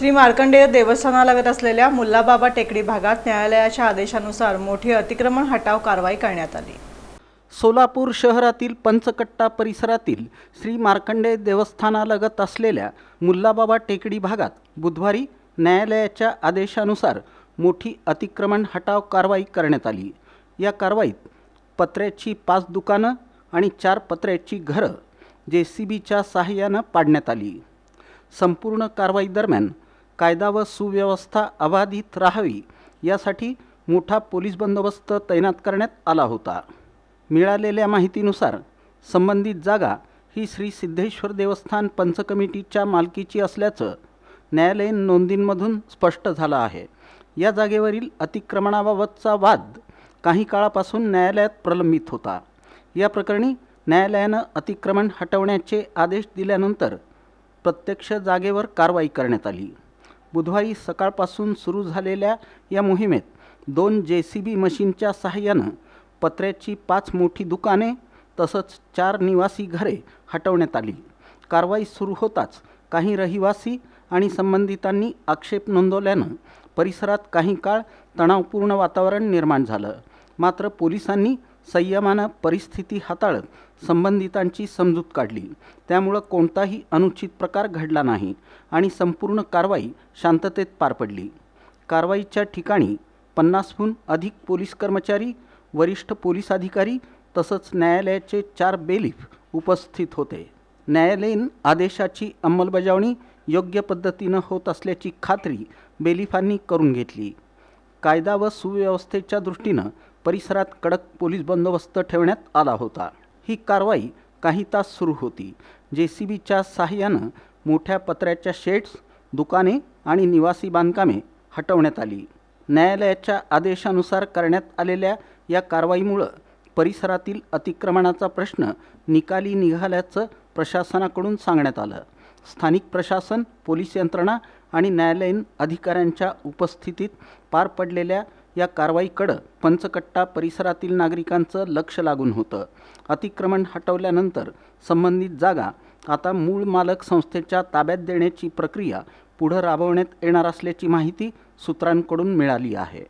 श्री मार्कंडेय देवस्थानालगत असलेल्या मुल्लाबाबा टेकडी भागात न्यायालयाच्या आदेशानुसार मोठी अतिक्रमण हटाव कारवाई करण्यात आली। सोलापूर शहरातील पंचकट्टा परिसरातील श्री मार्कंडेय देवस्थानालगत असलेल्या मुल्लाबाबा टेकडी भागात बुधवारी न्यायालयाच्या आदेशानुसार मोठी अतिक्रमण हटाव कारवाई करण्यात आली। या कारवाईत पत्र्याची 5 दुकानं आणि 4 पत्र्याची घरं JCBच्या सहाय्यानं पाडण्यात आली। संपूर्ण कारवाई दरम्यान कायदा व सुव्यवस्था अबाधित राहावी यासाठी मोठा पोलीस बंदोबस्त तैनात करण्यात आला होता। मिळालेल्या माहितीनुसार संबंधित जागा ही श्री सिद्धेश्वर देवस्थान पंच कमिटीच्या मालकीची असल्याचं न्यायालयीन नोंदींमधून स्पष्ट झालं आहे। या जागेवरील अतिक्रमणाबाबतचा वाद काही काळापासून न्यायालयात प्रलंबित होता। या प्रकरणी न्यायालयानं अतिक्रमण हटवण्याचे आदेश दिल्यानंतर प्रत्यक्ष जागेवर कारवाई करण्यात आली। बुधवारी सकाळपासून सुरू झालेल्या या मोहिमेत 2 JCB मशीनच्या सहाय्यानं पत्र्याची 5 मोठी दुकाने तसंच 4 निवासी घरे हटवण्यात आली। कारवाई सुरू होताच काही रहिवासी आणि संबंधितांनी आक्षेप नोंदवल्यानं परिसरात काही काळ तणावपूर्ण वातावरण निर्माण झालं। मात्र पोलिसांनी संयमानं परिस्थिती हाताळत संबंधितांची समजूत काढली। त्यामुळे कोणताही अनुचित प्रकार घडला नाही आणि संपूर्ण कारवाई शांततेत पार पडली। कारवाईच्या ठिकाणी 50हून अधिक पोलीस कर्मचारी, वरिष्ठ पोलीस अधिकारी तसंच न्यायालयाचे 4 बेलीफ उपस्थित होते। न्यायालयीन आदेशाची अंमलबजावणी योग्य पद्धतीनं होत असल्याची खात्री बेलीफांनी करून घेतली। कायदा व सुव्यवस्थेच्या दृष्टीनं परिसरात कडक पोलीस बंदोबस्त ठेवण्यात आला होता। ही कारवाई काही तास सुरू होती। JCBच्या सहाय्यानं मोठ्या पत्र्याच्या शेड्स, दुकाने आणि निवासी बांधकामे हटवण्यात आली। न्यायालयाच्या आदेशानुसार करण्यात आलेल्या या कारवाईमुळे परिसरातील अतिक्रमणाचा प्रश्न निकाली निघाल्याचं प्रशासनाकडून सांगण्यात आलं। स्थानिक प्रशासन, पोलीस यंत्रणा आणि न्यायालयीन अधिकाऱ्यांच्या उपस्थितीत पार पडलेल्या या कारवाईकडे पंचकट्टा परिसरातील नागरिकांचं लक्ष लागून होतं। अतिक्रमण हटवल्यानंतर संबंधित जागा आता मूळ मालक संस्थेच्या ताब्यात देण्याची प्रक्रिया पुढे राबवण्यात येणार असल्याची माहिती सूत्रांकडून मिळाली आहे।